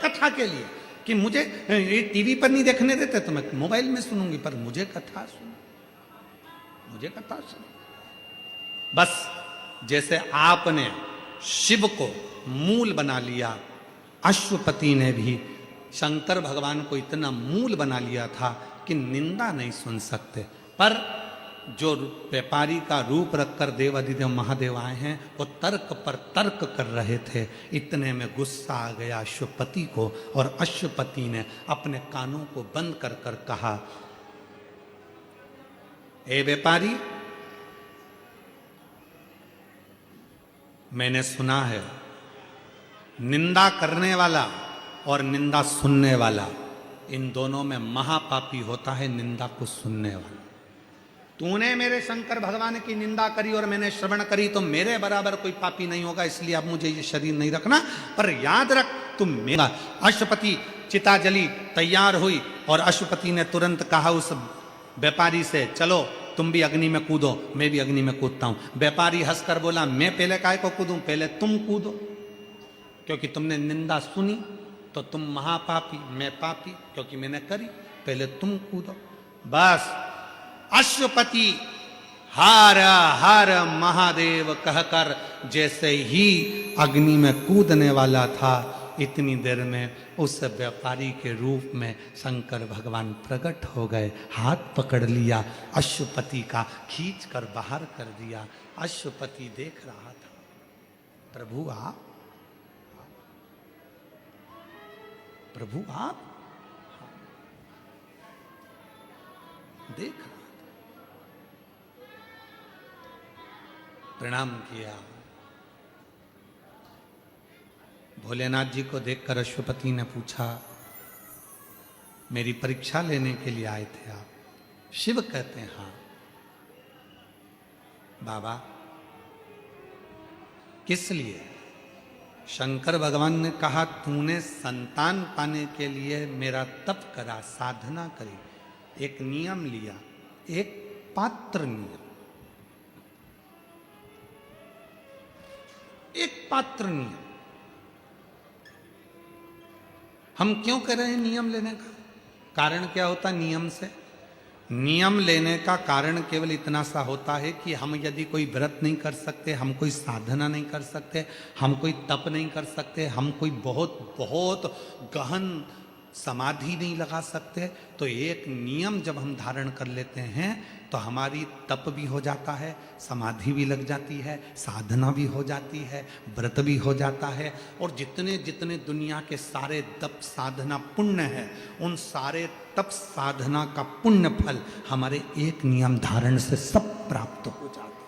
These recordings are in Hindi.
कथा के लिए कि मुझे ये टीवी पर नहीं देखने देते तो मैं मोबाइल में सुनूंगी, पर मुझे कथा सुनो, मुझे कथा सुनो। बस जैसे आपने शिव को मूल बना लिया, अश्वपति ने भी शंकर भगवान को इतना मूल बना लिया था कि निंदा नहीं सुन सकते। पर जो व्यापारी का रूप रखकर देवाधिदेव महादेव आए हैं वो तर्क पर तर्क कर रहे थे। इतने में गुस्सा आ गया अश्वपति को, और अश्वपति ने अपने कानों को बंद कर कर कहा, ए व्यापारी, मैंने सुना है निंदा करने वाला और निंदा सुनने वाला, इन दोनों में महापापी होता है निंदा को सुनने वाला। तूने मेरे शंकर भगवान की निंदा करी और मैंने श्रवण करी तो मेरे बराबर कोई पापी नहीं होगा, इसलिए अब मुझे ये शरीर नहीं रखना, पर याद रख तुम मेरा। अश्वपति चिता जली, तैयार हुई, और अश्वपति ने तुरंत कहा उस व्यापारी से, चलो तुम भी अग्नि में कूदो, मैं भी अग्नि में कूदता हूं। व्यापारी हंसकर बोला, मैं पहले काय को कूदूं, पहले तुम कूदो, क्योंकि तुमने निंदा सुनी तो तुम महापापी, मैं पापी क्योंकि मैंने करी, पहले तुम कूदो। बस अश्वपति हर हर महादेव कहकर जैसे ही अग्नि में कूदने वाला था, इतनी देर में उस व्यापारी के रूप में शंकर भगवान प्रकट हो गए। हाथ पकड़ लिया अश्वपति का, खींच कर बाहर कर दिया। अश्वपति देख रहा था, प्रभु आप, प्रभु आप, देख रहा था। प्रणाम किया। भोलेनाथ जी को देखकर अश्वपति ने पूछा, मेरी परीक्षा लेने के लिए आए थे आप? शिव कहते हैं हाँ। बाबा किस लिए? शंकर भगवान ने कहा, तूने संतान पाने के लिए मेरा तप करा, साधना करी, एक नियम लिया, एक पात्र नियम, एक पात्र नियम। हम क्यों कर रहे हैं नियम लेने का? कारण क्या होता है नियम से? नियम लेने का कारण केवल इतना सा होता है कि हम यदि कोई व्रत नहीं कर सकते, हम कोई साधना नहीं कर सकते, हम कोई तप नहीं कर सकते, हम कोई बहुत बहुत गहन समाधि नहीं लगा सकते, तो एक नियम जब हम धारण कर लेते हैं तो हमारी तप भी हो जाता है, समाधि भी लग जाती है, साधना भी हो जाती है, व्रत भी हो जाता है, और जितने जितने दुनिया के सारे तप साधना पुण्य है, उन सारे तप साधना का पुण्य फल हमारे एक नियम धारण से सब प्राप्त हो जाता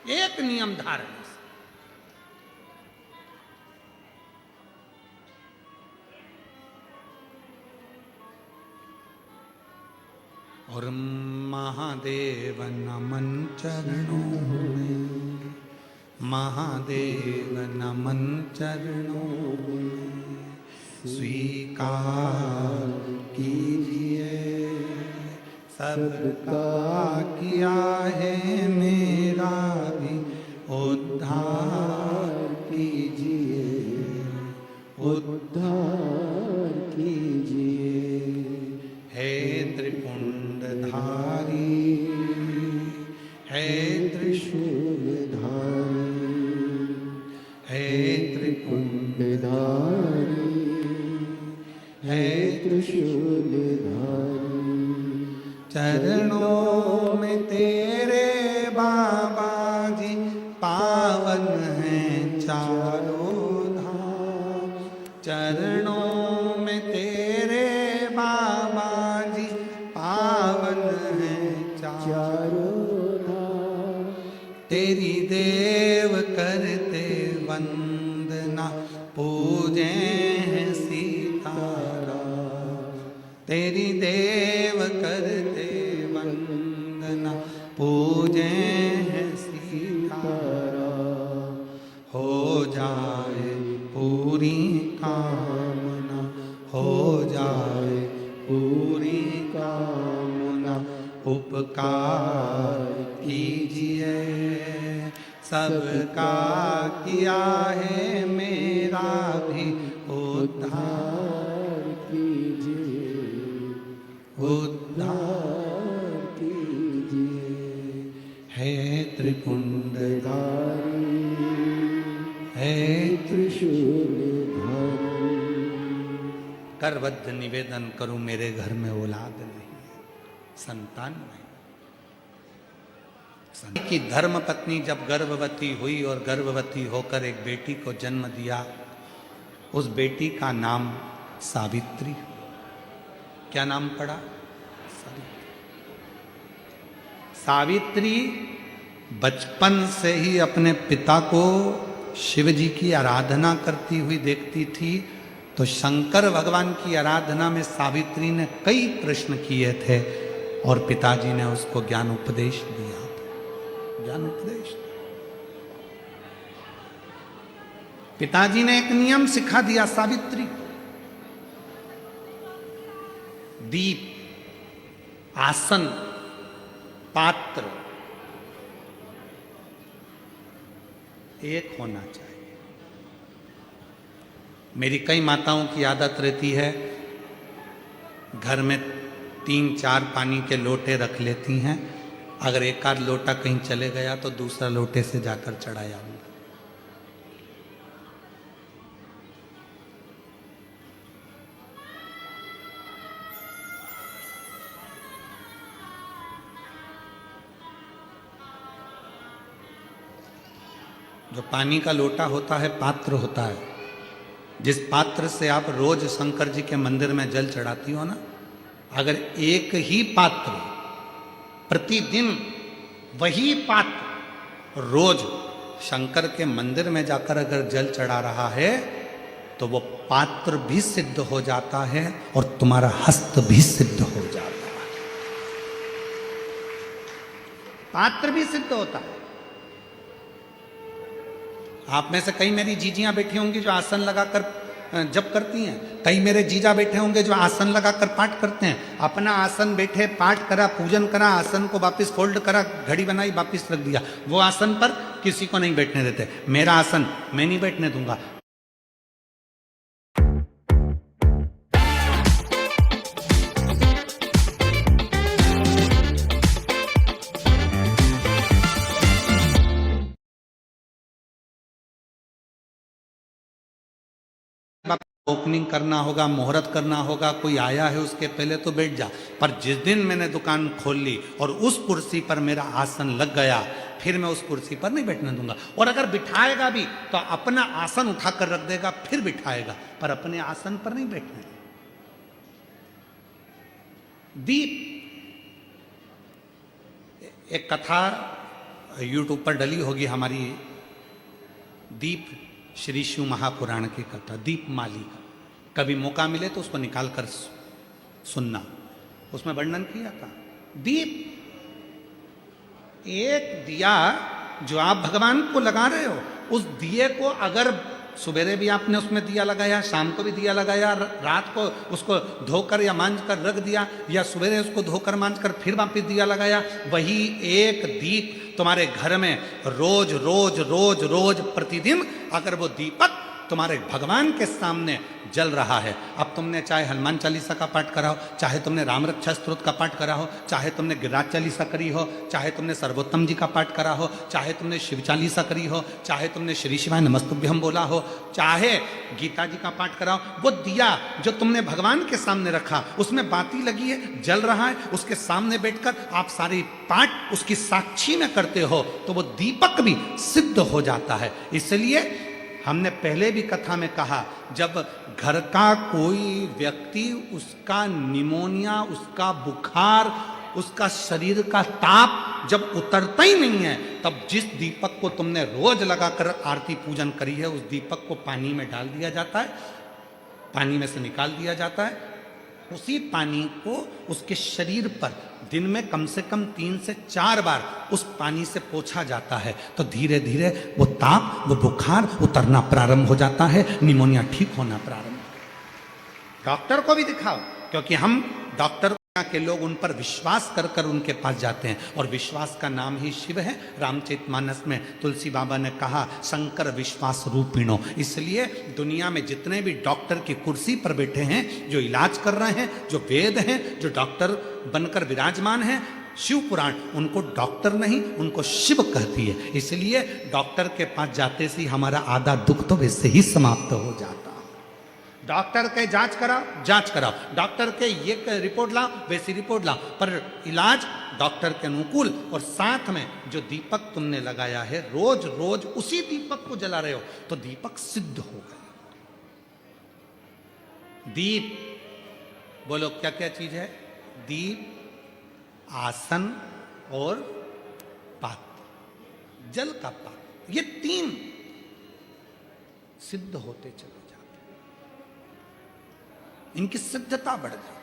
है। एक नियम धारण से। और महादेव नमन चरणों में, महादेव नमन चरणों में, स्वीकार कीजिए सबका किया है मेरा भी उद्धार कीजिए, उद्धार कीजिए। हे त्रिपुंडधारी, हे त्रिशूलधारी, हे त्रिपुंडधारी, हे त्रिशूलधारी, चरणों में तेरे बाबा जी पावन हैं चारों धाम, चरणों में तेरे बाबा जी पावन हैं चारों धाम, तेरी देव करते वंदना पूजे हैं सीताराम, तेरी देव करते वंदना पूजे हैं सीताराम। हो जाए पूरी कामना, हो जाए पूरी कामना, उपकार कीजिए सबका किया है मेरा भी उद्धार कीजिए, उद्धार कीजिए। है त्रिपुंडधारी, है त्रिशूलधारी। करबद्ध निवेदन करूं, मेरे घर में औलाद नहीं, संतान नहीं। की धर्म पत्नी जब गर्भवती हुई और गर्भवती होकर एक बेटी को जन्म दिया, उस बेटी का नाम सावित्री। क्या नाम पड़ा? सावित्री बचपन से ही अपने पिता को शिव जी की आराधना करती हुई देखती थी, तो शंकर भगवान की आराधना में सावित्री ने कई प्रश्न किए थे और पिताजी ने उसको ज्ञान उपदेश दिया। ज्ञान उपदेश, पिताजी ने एक नियम सिखा दिया सावित्री, दीप, आसन, पात्र एक होना चाहिए। मेरी कई माताओं की आदत रहती है, घर में 3-4 पानी के लोटे रख लेती हैं, अगर एक आध लोटा कहीं चले गया तो दूसरा लोटे से जाकर चढ़ाया आऊंगा। जो पानी का लोटा होता है, पात्र होता है, जिस पात्र से आप रोज शंकर जी के मंदिर में जल चढ़ाती हो ना, अगर एक ही पात्र प्रतिदिन वही पात्र रोज शंकर के मंदिर में जाकर अगर जल चढ़ा रहा है, तो वो पात्र भी सिद्ध हो जाता है और तुम्हारा हस्त भी सिद्ध हो जाता है। पात्र भी सिद्ध होता है। आप में से कई मेरी जीजियां बैठी होंगी जो आसन लगाकर जप करती हैं, कई मेरे जीजा बैठे होंगे जो आसन लगाकर पाठ करते हैं। अपना आसन बैठे, पाठ करा, पूजन करा, आसन को वापस फोल्ड करा, घड़ी बनाई, वापस रख दिया। वो आसन पर किसी को नहीं बैठने देते। मेरा आसन मैं नहीं बैठने दूंगा। ओपनिंग करना होगा, मुहूर्त करना होगा, कोई आया है उसके पहले तो बैठ जा। पर जिस दिन मैंने दुकान खोल ली और उस कुर्सी पर मेरा आसन लग गया, फिर मैं उस कुर्सी पर नहीं बैठने दूंगा। और अगर बिठाएगा भी तो अपना आसन उठाकर रख देगा, फिर बिठाएगा, पर अपने आसन पर नहीं बैठने देगा। दीप, एक कथा यूट्यूब पर डली होगी हमारी, दीप श्री शिव महापुराण की कथा, दीप माली का। कभी मौका मिले तो उसको निकाल कर सुनना, उसमें वर्णन किया था। दीप, एक दिया जो आप भगवान को लगा रहे हो, उस दिए को अगर सवेरे भी आपने उसमें दिया लगाया, शाम को भी दिया लगाया, रात को उसको धोकर या मांझ कर रख दिया, या सवेरे उसको धोकर मांझ कर फिर वापिस दिया लगाया, वही एक दीप तुम्हारे घर में रोज रोज रोज रोज प्रतिदिन अगर वो दीपक तुम्हारे भगवान के सामने जल रहा है। अब तुमने चाहे हनुमान चालीसा का पाठ करा हो, चाहे तुमने राम रक्षा स्तोत्र का पाठ करा हो, चाहे तुमने गिरिराज चालीसा करी हो, चाहे तुमने सर्वोत्तम जी का पाठ करा हो, चाहे तुमने शिव चालीसा करी हो, चाहे तुमने श्री शिवाय नमस्तुभ्यम बोला हो, चाहे गीता जी का पाठ करा हो, वो दिया जो तुमने भगवान के सामने रखा, उसमें बाती लगी है, जल रहा है, उसके सामने बैठकर आप सारी पाठ उसकी साक्षी में करते हो, तो वो दीपक भी सिद्ध हो जाता है। इसलिए हमने पहले भी कथा में कहा, जब घर का कोई व्यक्ति, उसका निमोनिया, उसका बुखार, उसका शरीर का ताप जब उतरता ही नहीं है, तब जिस दीपक को तुमने रोज लगाकर आरती पूजन करी है, उस दीपक को पानी में डाल दिया जाता है, पानी में से निकाल दिया जाता है। उसी पानी को उसके शरीर पर दिन में कम से कम 3 से 4 बार उस पानी से पोंछा जाता है, तो धीरे धीरे वो ताप, वो बुखार उतरना प्रारंभ हो जाता है, निमोनिया ठीक होना प्रारंभ। डॉक्टर को भी दिखाओ, क्योंकि हम डॉक्टर के लोग उन पर विश्वास कर कर उनके पास जाते हैं, और विश्वास का नाम ही शिव है। रामचरितमानस में तुलसी बाबा ने कहा शंकर विश्वास रूपिणो। इसलिए दुनिया में जितने भी डॉक्टर की कुर्सी पर बैठे हैं, जो इलाज कर रहे हैं, जो वेद हैं, जो डॉक्टर बनकर विराजमान हैं, शिव पुराण उनको डॉक्टर नहीं, उनको शिव कहती है। इसलिए डॉक्टर के पास जाते से हमारा आधा दुख तो वैसे ही समाप्त हो जाता। डॉक्टर के जांच कराओ, डॉक्टर के ये रिपोर्ट लाओ, वैसी रिपोर्ट लाओ, पर इलाज डॉक्टर के अनुकूल। और साथ में जो दीपक तुमने लगाया है, रोज रोज उसी दीपक को जला रहे हो, तो दीपक सिद्ध हो गए। दीप बोलो क्या क्या चीज है? दीप, आसन और पात्र, जल का पात्र, ये तीन सिद्ध होते चले जाते, इनकी सिद्धता बढ़ गई।